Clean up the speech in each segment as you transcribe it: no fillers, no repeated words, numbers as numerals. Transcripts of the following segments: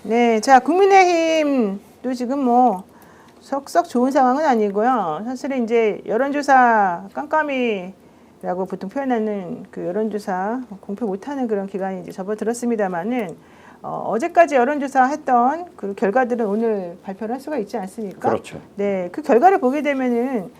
네, 자, 국민의힘도 지금 뭐 썩썩 좋은 상황은 아니고요. 사실은 이제 여론조사 깜깜이라고 보통 표현하는 그 여론조사 공표 못하는 그런 기간이 이제 접어들었습니다만은 어제까지 여론조사 했던 그 결과들은 오늘 발표를 할 수가 있지 않습니까? 그렇죠. 네, 그 결과를 보게 되면은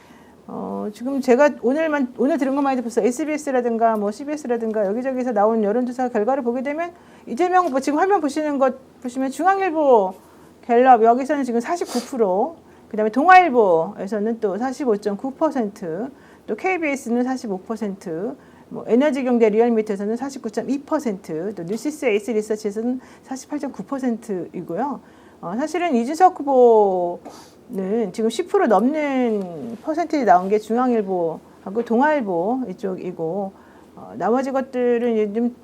지금 제가 오늘 들은 것만 해도 벌써 SBS라든가 뭐 CBS라든가 여기저기서 나온 여론조사 결과를 보게 되면 이재명 후보 지금 화면 보시는 것 보시면 중앙일보 갤럽 여기서는 지금 49%, 그다음에 동아일보에서는 또 45.9%, 또 KBS는 45%, 뭐 에너지경제 리얼미터에서는 49.2%, 또 뉴시스 에이스 리서치에서는 48.9%이고요. 사실은 이준석 후보는 지금 10% 넘는 퍼센티지 나온 게 중앙일보하고 동아일보 이쪽이고, 나머지 것들은 이제 좀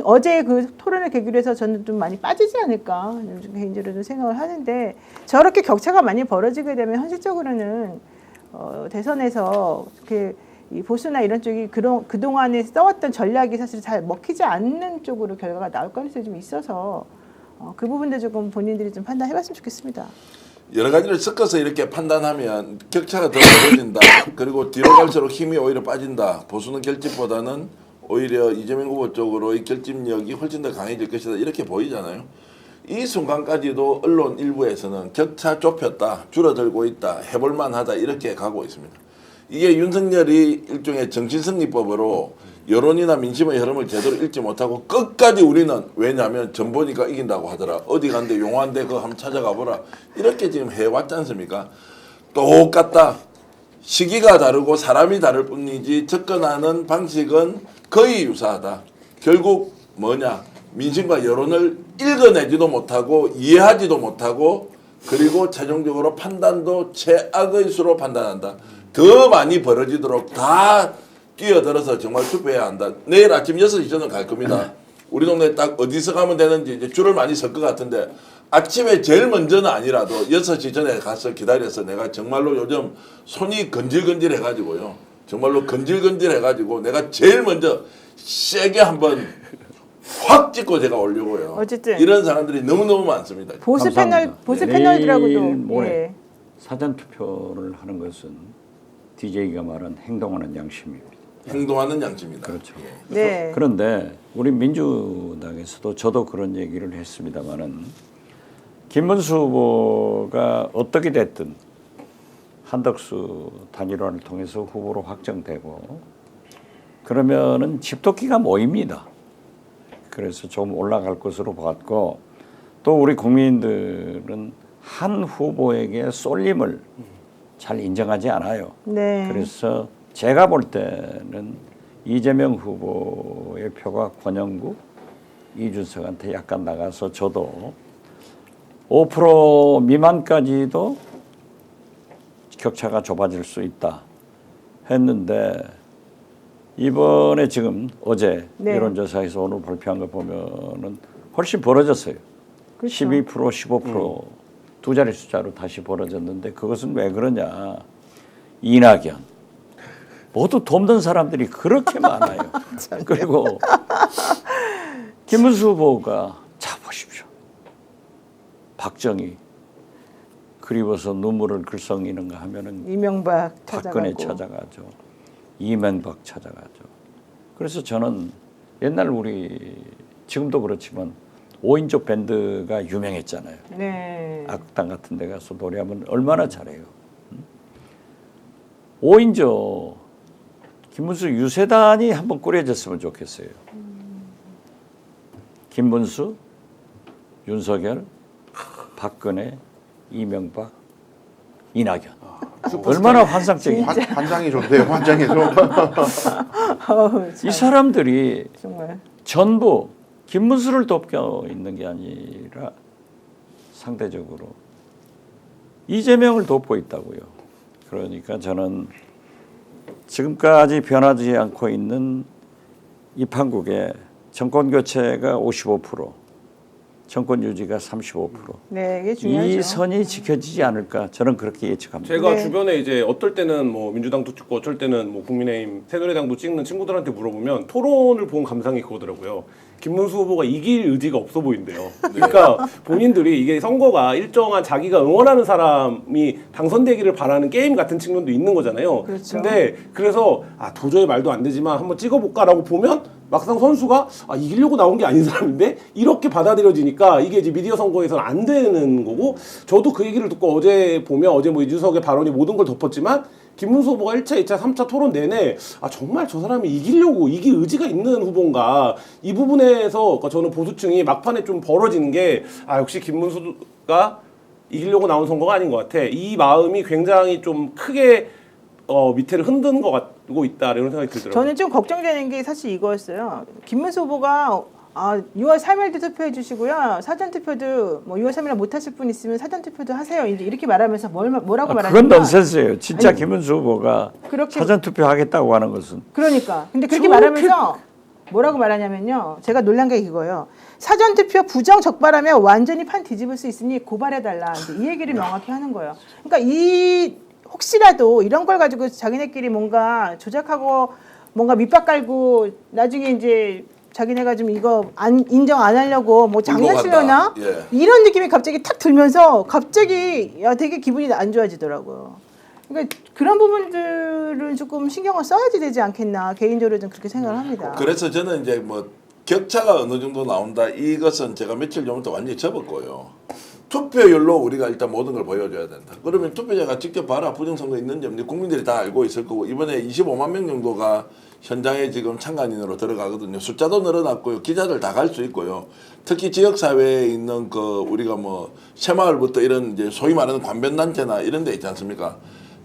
어제 그 토론을 계기로 해서 저는 좀 많이 빠지지 않을까 개인적으로 좀 생각을 하는데, 저렇게 격차가 많이 벌어지게 되면 현실적으로는 대선에서 이렇게 이 보수나 이런 쪽이 그동안에 써왔던 전략이 사실 잘 먹히지 않는 쪽으로 결과가 나올 가능성이 좀 있어서 그 부분도 조금 본인들이 좀 판단해봤으면 좋겠습니다. 여러 가지를 섞어서 이렇게 판단하면 격차가 더 벌어진다. 그리고 뒤로 갈수록 힘이 오히려 빠진다. 보수는 결집보다는 오히려 이재명 후보 쪽으로의 결집력이 훨씬 더 강해질 것이다. 이렇게 보이잖아요. 이 순간까지도 언론 일부에서는 격차 좁혔다, 줄어들고 있다, 해볼만하다 이렇게 가고 있습니다. 이게 윤석열이 일종의 정치승리법으로 여론이나 민심의 흐름을 제대로 읽지 못하고 끝까지 우리는, 왜냐하면 전 보니까 이긴다고 하더라, 어디 간데 용한데 그거 한번 찾아가 보라, 이렇게 지금 해왔지 않습니까? 똑같다. 시기가 다르고 사람이 다를 뿐이지 접근하는 방식은 거의 유사하다. 결국 뭐냐, 민심과 여론을 읽어내지도 못하고 이해하지도 못하고, 그리고 최종적으로 판단도 최악의 수로 판단한다. 더 많이 벌어지도록 다 뛰어들어서 정말 투표해야 한다. 내일 아침 6시 저는 갈 겁니다. 우리 동네 딱 어디서 가면 되는지 이제 줄을 많이 설 것 같은데, 아침에 제일 먼저는 아니라도 6시 전에 가서 기다려서 내가 정말로 요즘 손이 건질건질 해가지고요. 정말로 건질건질 해가지고 내가 제일 먼저 세게 한번 확 찍고 제가 오려고요. 어쨌든 이런 사람들이 너무너무 많습니다. 보수 감사합니다. 패널들하고도 내일 모레 예. 사전 투표를 하는 것은 DJ가 말한 행동하는 양심입니다. 행동하는 양심이다. 그렇죠. 네. 그런데 우리 민주당에서도 저도 그런 얘기를 했습니다마는, 김문수 후보가 어떻게 됐든 한덕수 단일화를 통해서 후보로 확정되고 그러면은 집토끼가 모입니다. 그래서 좀 올라갈 것으로 봤고, 또 우리 국민들은 한 후보에게 쏠림을 잘 인정하지 않아요. 네. 그래서 제가 볼 때는 이재명 후보의 표가 권영구, 이준석한테 약간 나가서 저도 5% 미만까지도 격차가 좁아질 수 있다 했는데, 이번에 지금 어제 네. 여론조사에서 오늘 발표한 거 보면은 훨씬 벌어졌어요. 그렇죠. 12%, 15% 두 자리 숫자로 다시 벌어졌는데, 그것은 왜 그러냐? 이낙연 모두 돕는 사람들이 그렇게 많아요. 그리고 김문수 후보가, 자 보십시오, 박정희 그리워서 눈물을 글썽이는가 하면은 이명박 박근혜 찾아가죠. 이명박 찾아가죠. 그래서 저는 옛날 우리 지금도 그렇지만 5인조 밴드가 유명했잖아요. 네. 악당 같은 데 가서 노래하면 얼마나 잘해요. 5인조 김문수 유세단이 한번 꾸려졌으면 좋겠어요. 김문수, 윤석열, 박근혜, 이명박, 이낙연. 얼마나 환상적인. 환장이 좋네요. 환장이 좀. 이 사람들이 정말 전부 김문수를 돕고 있는 게 아니라 상대적으로 이재명을 돕고 있다고요. 그러니까 저는 지금까지 변하지 않고 있는 이 판국에 정권 교체가 55%, 정권 유지가 35%. 네, 이게 중요하죠. 이 선이 지켜지지 않을까, 저는 그렇게 예측합니다. 제가 네. 주변에 이제 어떨 때는 뭐 민주당도 찍고 어쩔 때는 뭐 국민의힘 새누리당도 찍는 친구들한테 물어보면 토론을 본 감상이 그거더라고요. 김문수 후보가 이길 의지가 없어 보인대요. 그러니까 본인들이 이게 선거가 일정한 자기가 응원하는 사람이 당선되기를 바라는 게임 같은 측면도 있는 거잖아요. 그렇죠. 근데 그래서 도저히 말도 안 되지만 한번 찍어볼까라고 보면 막상 선수가 이기려고 나온 게 아닌 사람인데 이렇게 받아들여지니까 이게 이제 미디어 선거에서는 안 되는 거고, 저도 그 얘기를 듣고 어제 보면 어제 뭐 이준석의 발언이 모든 걸 덮었지만 김문수 후보가 1차, 2차, 3차 토론 내내 정말 저 사람이 이기려고 이길 의지가 있는 후보인가, 이 부분에서 그러니까 저는 보수층이 막판에 좀 벌어지는 게 역시 김문수가 이기려고 나온 선거가 아닌 것 같아. 이 마음이 굉장히 좀 크게 밑에를 흔드는 것 같고 있다 이런 생각이 들더라고요. 저는 좀 걱정되는 게 사실 이거였어요. 김문수 후보가 6월 3일도 투표해 주시고요. 사전 투표도 뭐 6월 3일에 못 하실 분 있으면 사전 투표도 하세요. 이제 이렇게 말하면서 뭐라고 말하냐면 그건 넌센스예요. 진짜 아니, 김문수 후보가 그렇게- 사전 투표하겠다고 하는 것은 그러니까. 근데 그렇게 말하면서 뭐라고 말하냐면요. 제가 놀란 게 이거예요. 사전 투표 부정 적발하면 완전히 판 뒤집을 수 있으니 고발해달라. 이제 이 얘기를 명확히 하는 거예요. 그러니까 혹시라도 이런 걸 가지고 자기네끼리 뭔가 조작하고 뭔가 밑밥 깔고 나중에 이제 자기네가 좀 이거 인정 안 하려고 뭐 장난치려나 예. 이런 느낌이 갑자기 탁 들면서 갑자기 되게 기분이 안 좋아지더라고요. 그러니까 그런 부분들은 조금 신경을 써야지 되지 않겠나 개인적으로 좀 그렇게 생각을 합니다. 그래서 저는 이제 뭐 격차가 어느 정도 나온다, 이것은 제가 며칠 전부터 완전히 접었고요. 투표율로 우리가 일단 모든 걸 보여줘야 된다. 그러면 투표자가 직접 봐라, 부정선거 있는지 없는지 국민들이 다 알고 있을 거고, 이번에 25만 명 정도가 현장에 지금 참관인으로 들어가거든요. 숫자도 늘어났고요. 기자들 다 갈 수 있고요. 특히 지역사회에 있는 우리가 뭐 새마을부터 이런 이제 소위 말하는 관변단체나 이런 데 있지 않습니까?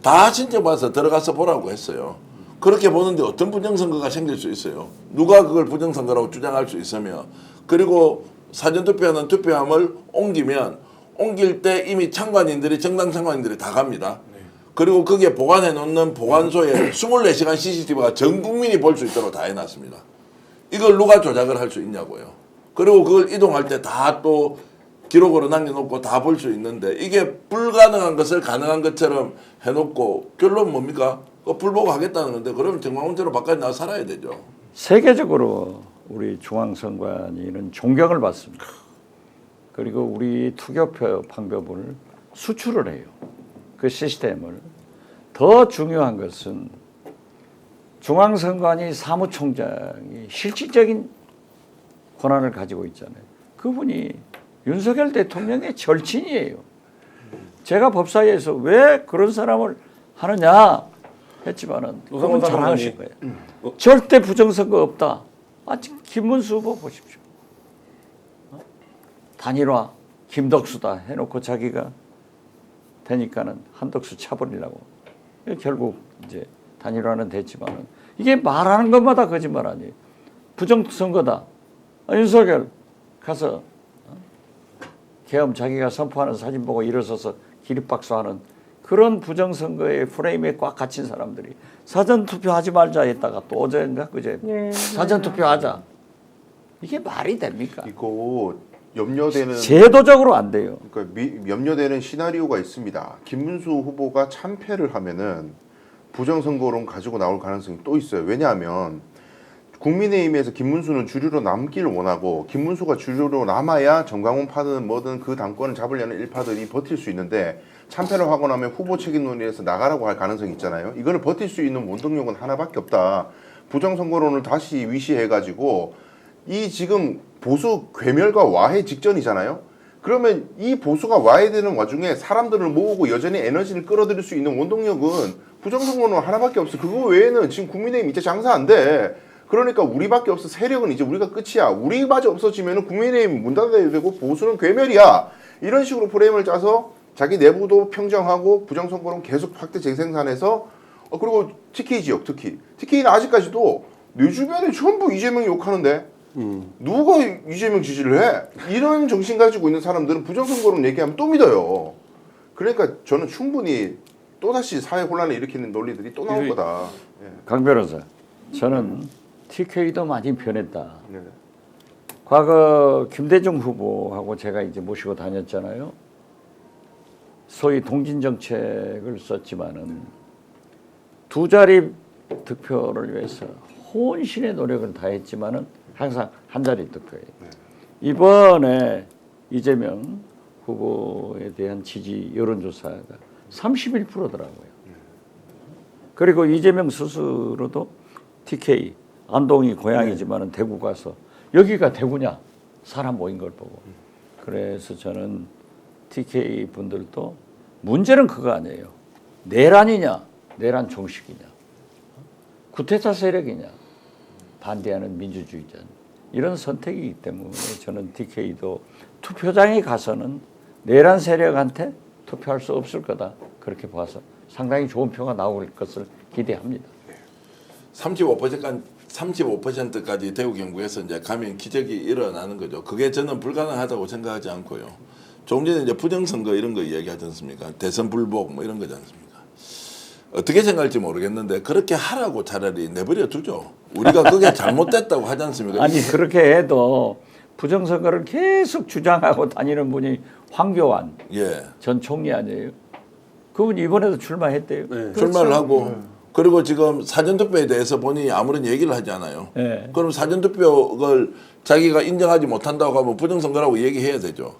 다 신청받아서 들어가서 보라고 했어요. 그렇게 보는데 어떤 부정선거가 생길 수 있어요? 누가 그걸 부정선거라고 주장할 수 있으며, 그리고 사전투표하는 투표함을 옮길 때 이미 참관인들이, 정당 참관인들이 다 갑니다. 그리고 거기에 보관해 놓는 보관소에 24시간 CCTV가 전 국민이 볼 수 있도록 다 해놨습니다. 이걸 누가 조작을 할 수 있냐고요. 그리고 그걸 이동할 때 다 또 기록으로 남겨놓고 다 볼 수 있는데, 이게 불가능한 것을 가능한 것처럼 해놓고 결론 뭡니까? 불보고 하겠다는 건데, 그러면 정광훈처럼 바깥에 나와 살아야 되죠. 세계적으로 우리 중앙선관위는 존경을 받습니다. 그리고 우리 투표표 방법을 수출을 해요. 그 시스템을. 더 중요한 것은 중앙선관위 사무총장이 실질적인 권한을 가지고 있잖아요. 그분이 윤석열 대통령의 절친이에요. 제가 법사위에서 왜 그런 사람을 하느냐 했지만은 그분 잘 아실 거예요. 절대 부정선거 없다. 김문수 후보 보십시오. 단일화 김덕수다 해놓고 자기가 되니까는 한덕수 차버리려고. 결국 이제 단일화는 됐지만은 이게 말하는 것마다 거짓말 아니에요. 부정선거다. 윤석열 가서 계엄 자기가 선포하는 사진 보고 일어서서 기립박수하는 그런 부정선거의 프레임에 꽉 갇힌 사람들이 사전투표하지 말자 했다가 또 어제인가 그제 사전투표하자. 이게 말이 됩니까? 이거 염려되는 제도적으로 안 돼요. 그러니까 염려되는 시나리오가 있습니다. 김문수 후보가 참패를 하면은 부정선거론 가지고 나올 가능성이 또 있어요. 왜냐하면 국민의힘에서 김문수는 주류로 남기를 원하고, 김문수가 주류로 남아야 정광훈 파든 뭐든 그 당권을 잡으려는 일파들이 버틸 수 있는데, 참패를 하고 나면 후보 책임 논의에서 나가라고 할 가능성이 있잖아요. 이거를 버틸 수 있는 원동력은 하나밖에 없다. 부정선거론을 다시 위시해가지고, 이 지금 보수 괴멸과 와해 직전이잖아요. 그러면 이 보수가 와해되는 와중에 사람들을 모으고 여전히 에너지를 끌어들일 수 있는 원동력은 부정선거론 하나밖에 없어. 그거 외에는 지금 국민의힘 이제 장사 안 돼. 그러니까 우리밖에 없어. 세력은 이제 우리가 끝이야. 우리마저 없어지면 국민의힘 문 닫아야 되고 보수는 괴멸이야. 이런 식으로 프레임을 짜서 자기 내부도 평정하고 부정선거론 계속 확대 재생산해서, 그리고 TK 지역 TK는 아직까지도 내 주변에 전부 이재명이 욕하는데 누가 이재명 지지를 해? 이런 정신 가지고 있는 사람들은 부정선거론 얘기하면 또 믿어요. 그러니까 저는 충분히 또다시 사회 혼란을 일으키는 논리들이 또 나올 거다. 예. 강 변호사, 저는 TK도 많이 변했다. 네. 과거 김대중 후보하고 제가 이제 모시고 다녔잖아요. 소위 동진 정책을 썼지만은 두 자리 득표를 위해서 혼신의 노력을 다했지만은 항상 한 자리 득표예요. 이번에 이재명 후보에 대한 지지 여론조사가 31%더라고요. 그리고 이재명 스스로도 TK 안동이 고향이지만은 대구 가서 여기가 대구냐 사람 모인 걸 보고 그래서 저는 TK 분들도 문제는 그거 아니에요. 내란이냐 내란 종식이냐 구테타 세력이냐 반대하는 민주주의자 이런 선택이기 때문에 저는 TK도 투표장에 가서는 내란 세력한테 투표할 수 없을 거다 그렇게 봐서 상당히 좋은 표가 나올 것을 기대합니다. 35%까지 대구 경북에서 이제 가면 기적이 일어나는 거죠. 그게 저는 불가능하다고 생각하지 않고요. 조금 전에 이제 부정선거 이런 거 이야기하지 않습니까? 대선 불복 뭐 이런 거지 않습니까? 어떻게 생각할지 모르겠는데 그렇게 하라고 차라리 내버려 두죠. 우리가 그게 잘못됐다고 하지 않습니까? 아니 그렇게 해도 부정선거를 계속 주장하고 다니는 분이 황교안 예. 전 총리 아니에요? 그분이 이번에도 출마했대요. 네. 출마를 하고 그리고 지금 사전투표에 대해서 본인이 아무런 얘기를 하지 않아요. 네. 그럼 사전투표를 자기가 인정하지 못한다고 하면 부정선거라고 얘기해야 되죠.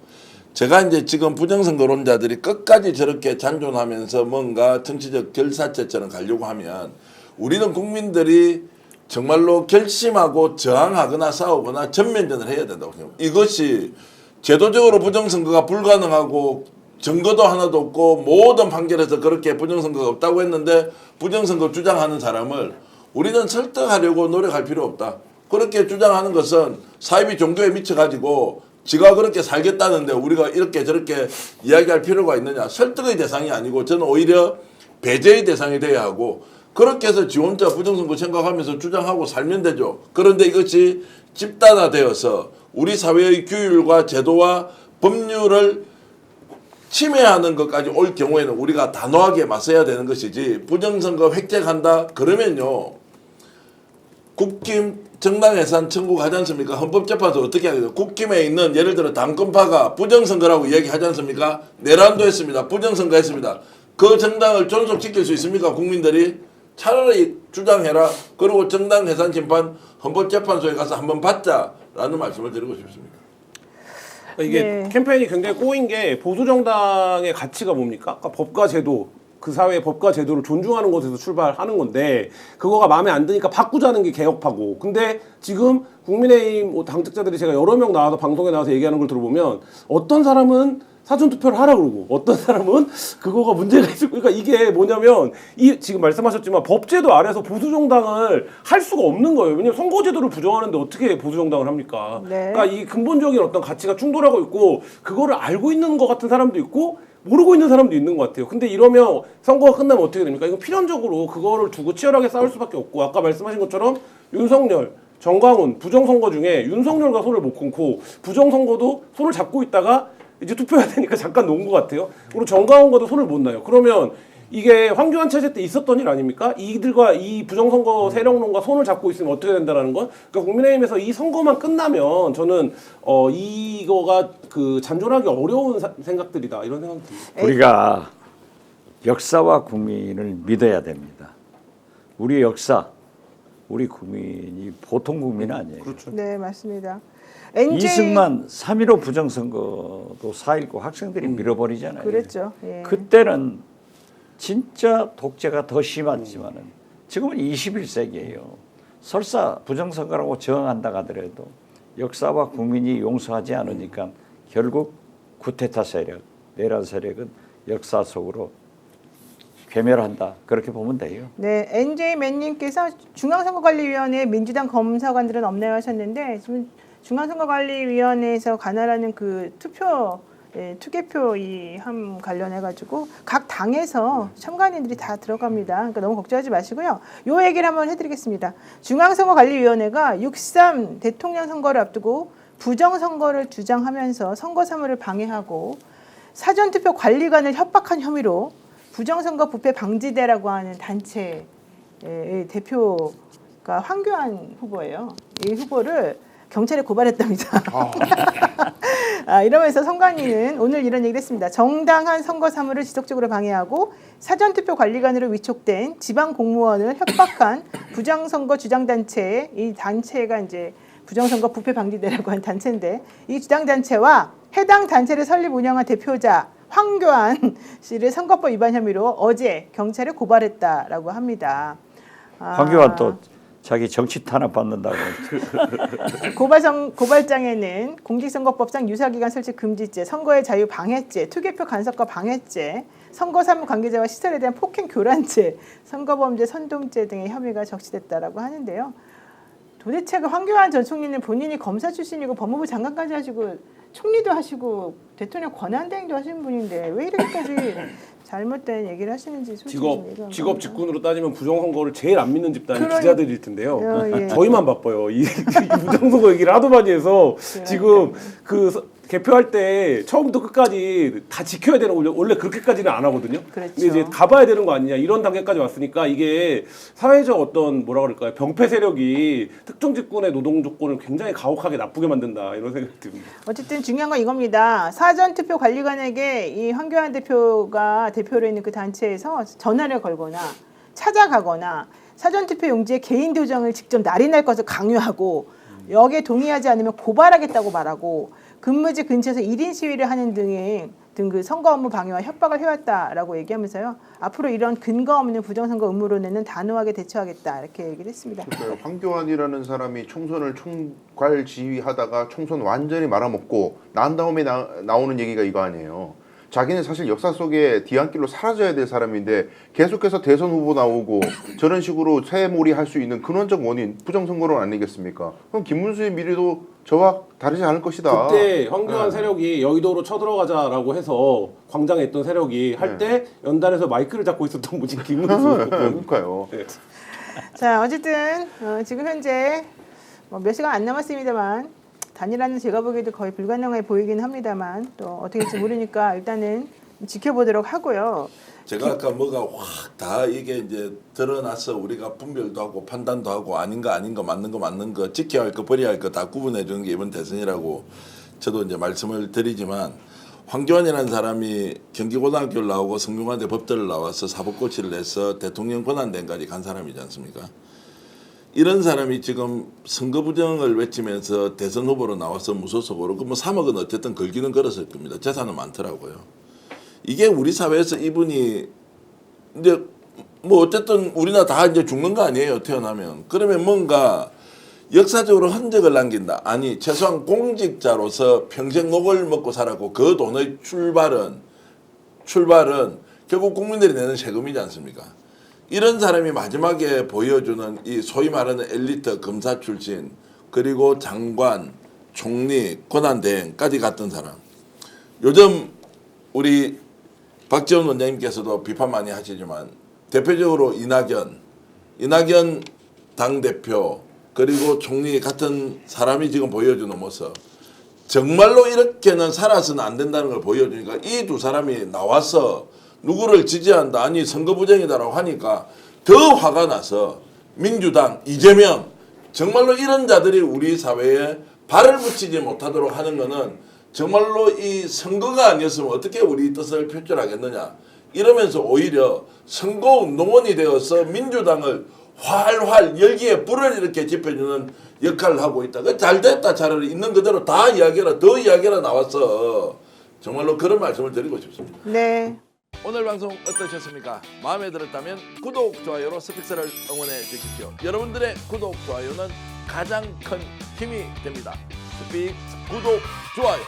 제가 이제 지금 부정선거론자들이 끝까지 저렇게 잔존하면서 뭔가 정치적 결사체처럼 가려고 하면 우리는 국민들이 정말로 결심하고 저항하거나 싸우거나 전면전을 해야 된다고 생각합니다. 이것이 제도적으로 부정선거가 불가능하고 증거도 하나도 없고 모든 판결에서 그렇게 부정선거가 없다고 했는데 부정선거 주장하는 사람을 우리는 설득하려고 노력할 필요 없다. 그렇게 주장하는 것은 사이비 종교에 미쳐가지고 지가 그렇게 살겠다는데 우리가 이렇게 저렇게 이야기할 필요가 있느냐. 설득의 대상이 아니고 저는 오히려 배제의 대상이 돼야 하고 그렇게 해서 지 혼자 부정선거 생각하면서 주장하고 살면 되죠. 그런데 이것이 집단화되어서 우리 사회의 규율과 제도와 법률을 침해하는 것까지 올 경우에는 우리가 단호하게 맞서야 되는 것이지 부정선거 획책한다 그러면요. 국힘 정당 해산 청구하지 않습니까? 헌법재판소 어떻게 하겠어요? 국힘에 있는 예를 들어 당권파가 부정선거라고 얘기하지 않습니까? 내란도 했습니다. 부정선거 했습니다. 그 정당을 존속시킬 수 있습니까? 국민들이 차라리 주장해라. 그리고 정당 해산 심판 헌법재판소에 가서 한번 받자라는 말씀을 드리고 싶습니다. 이게 네. 캠페인이 굉장히 꼬인 게 보수 정당의 가치가 뭡니까? 그러니까 법과 제도, 그 사회의 법과 제도를 존중하는 곳에서 출발하는 건데 그거가 마음에 안 드니까 바꾸자는 게 개혁파고. 근데 지금 국민의힘 당직자들이 제가 여러 명 나와서 방송에 나와서 얘기하는 걸 들어보면 어떤 사람은 사전투표를 하라 그러고 어떤 사람은 그거가 문제가 있을 거니까 이게 뭐냐면 이 지금 말씀하셨지만 법제도 아래서 보수 정당을 할 수가 없는 거예요. 왜냐면 선거제도를 부정하는데 어떻게 보수 정당을 합니까? 네. 그러니까 이 근본적인 어떤 가치가 충돌하고 있고 그거를 알고 있는 것 같은 사람도 있고 모르고 있는 사람도 있는 것 같아요. 근데 이러면 선거가 끝나면 어떻게 됩니까? 이거 필연적으로 그거를 두고 치열하게 싸울 수밖에 없고 아까 말씀하신 것처럼 윤석열, 정광훈 부정선거 중에 윤석열과 손을 못 끊고 부정선거도 손을 잡고 있다가 이제 투표해야 되니까 잠깐 놓은 것 같아요. 그리고 정광훈과도 손을 못 놔요. 그러면 이게 황교안 체제 때 있었던 일 아닙니까? 이들과 이 부정선거 세력론과 손을 잡고 있으면 어떻게 된다라는 건 그러니까 국민의힘에서 이 선거만 끝나면 저는 이거가 그 잔존하기 어려운 생각들이다 이런 생각이 듭니다. 우리가 역사와 국민을 믿어야 됩니다. 우리 역사, 우리 국민이 보통 국민 아니에요. 그렇죠. 네, 맞습니다. NJ 이승만 3.15 부정선거도 4.19 학생들이 밀어버리잖아요. 그랬죠. 예. 그때는 진짜 독재가 더 심했지만은 지금은 21세기예요. 설사 부정선거라고 저항한다 하더라도 역사와 국민이 용서하지 않으니까 결국 구테타 세력, 내란 세력은 역사 속으로 괴멸한다. 그렇게 보면 돼요. 네, NJ 맨님께서 중앙선거관리위원회 민주당 검사관들은 없나요 하셨는데 지금 중앙선거관리위원회에서 관할하는 그 투개표 이 함 관련해 가지고 각 당에서 첨가인들이 다 들어갑니다. 그러니까 너무 걱정하지 마시고요. 요 얘기를 한번 해드리겠습니다. 중앙선거관리위원회가 6.3 대통령 선거를 앞두고 부정선거를 주장하면서 선거 사무를 방해하고 사전투표 관리관을 협박한 혐의로 부정선거 부패 방지대라고 하는 단체의 대표가 황교안 후보예요. 이 후보를 경찰에 고발했답니다. 이러면서 선관위는 오늘 이런 얘기를 했습니다. 정당한 선거 사무를 지속적으로 방해하고 사전투표 관리관으로 위촉된 지방 공무원을 협박한 부정선거 주장단체의 이 단체가 이제 부정선거 부패방지대라고 하는 단체인데 이 주당단체와 해당 단체를 설립 운영한 대표자 황교안 씨를 선거법 위반 혐의로 어제 경찰에 고발했다라고 합니다. 황교안 또 자기 정치 탄압 받는다고. 고발장에는 공직선거법상 유사기관 설치 금지죄, 선거의 자유 방해죄, 투개표 간섭과 방해죄, 선거사무 관계자와 시설에 대한 폭행 교란죄, 선거범죄 선동죄 등의 혐의가 적시됐다라고 하는데요. 도대체 그 황교안 전 총리는 본인이 검사 출신이고 법무부 장관까지 하시고 총리도 하시고 대통령 권한대행도 하시는 분인데 왜 이렇게까지 잘못된 얘기를 하시는지 솔직히 좀 이해가 안 직업 갑니다. 직군으로 따지면 부정선거를 제일 안 믿는 집단이 그러니- 기자들일 텐데요. 예. 저희만 바빠요. 이 부정선거 얘기를 하도 많이 해서 지금 개표할 때 처음부터 끝까지 다 지켜야 되는 거 원래 그렇게까지는 안 하거든요. 그렇죠. 근데 이제 가봐야 되는 거 아니냐 이런 단계까지 왔으니까 이게 사회적 어떤 뭐라 그럴까요 병폐 세력이 특정 직군의 노동 조건을 굉장히 가혹하게 나쁘게 만든다 이런 생각이 듭니다. 어쨌든 중요한 건 이겁니다. 사전투표 관리관에게 이 황교안 대표가 대표로 있는 그 단체에서 전화를 걸거나 찾아가거나 사전투표 용지에 개인 도장을 직접 날인할 것을 강요하고 여기에 동의하지 않으면 고발하겠다고 말하고 근무지 근처에서 1인 시위를 하는 등 그 선거 업무 방해와 협박을 해왔다라고 얘기하면서요. 앞으로 이런 근거 없는 부정선거 음모론에는 단호하게 대처하겠다 이렇게 얘기를 했습니다. 그러니까요. 황교안이라는 사람이 총선을 총괄 지휘하다가 총선 완전히 말아먹고 난 다음에 나오는 얘기가 이거 아니에요. 자기는 사실 역사 속에 뒤안길로 사라져야 될 사람인데 계속해서 대선 후보 나오고 저런 식으로 새몰이 할 수 있는 근원적 원인 부정선거론 아니겠습니까? 그럼 김문수의 미래도 저와 다르지 않을 것이다. 그때 황교안 세력이 여의도로 쳐들어가자라고 해서 광장에 있던 세력이 할 때 연단에서 마이크를 잡고 있었던 분이 김문수. 그러니까요. 네. 자 어쨌든 지금 현재 몇 시간 안 남았습니다만 단일화는 제가 보기에도 거의 불가능해 보이긴 합니다만 또 어떻게 될지 모르니까 일단은 지켜보도록 하고요. 제가 아까 뭐가 확 다 이게 이제 드러나서 우리가 분별도 하고 판단도 하고 아닌 거 맞는 거 지켜야 할 거 버려야 할 거 다 구분해 주는 게 이번 대선이라고 저도 이제 말씀을 드리지만 황교안이라는 사람이 경기고등학교를 나오고 성균관대 법대를 나와서 사법고시를 해서 대통령 권한대행까지 간 사람이지 않습니까? 이런 사람이 지금 선거 부정을 외치면서 대선 후보로 나와서 무소속으로 그 뭐 3억은 어쨌든 걸기는 걸었을 겁니다. 재산은 많더라고요. 이게 우리 사회에서 이분이 이제 뭐 어쨌든 우리나라 다 이제 죽는 거 아니에요, 태어나면. 그러면 뭔가 역사적으로 흔적을 남긴다. 아니 최소한 공직자로서 평생 녹을 먹고 살았고 그 돈의 출발은 결국 국민들이 내는 세금이지 않습니까? 이런 사람이 마지막에 보여주는 이 소위 말하는 엘리트 검사 출신 그리고 장관, 총리, 권한대행까지 갔던 사람. 요즘 우리 박지원 원장님께서도 비판 많이 하시지만 대표적으로 이낙연 당대표 그리고 총리 같은 사람이 지금 보여주는 모습 정말로 이렇게는 살아서는 안 된다는 걸 보여주니까 이 두 사람이 나와서 누구를 지지한다 아니 선거 부정이다라고 하니까 더 화가 나서 민주당 이재명 정말로 이런 자들이 우리 사회에 발을 붙이지 못하도록 하는 것은 정말로 이 선거가 아니었으면 어떻게 우리 뜻을 표출하겠느냐 이러면서 오히려 선거운동원이 되어서 민주당을 활활 열기에 불을 이렇게 지펴주는 역할을 하고 있다. 잘 됐다 차라리 있는 그대로 다 이야기해라 더 이야기해라 나와서 정말로 그런 말씀을 드리고 싶습니다. 네. 오늘 방송 어떠셨습니까? 마음에 들었다면 구독, 좋아요로 스픽스를 응원해 주십시오. 여러분들의 구독, 좋아요는 가장 큰 힘이 됩니다. 스픽스 구독, 좋아요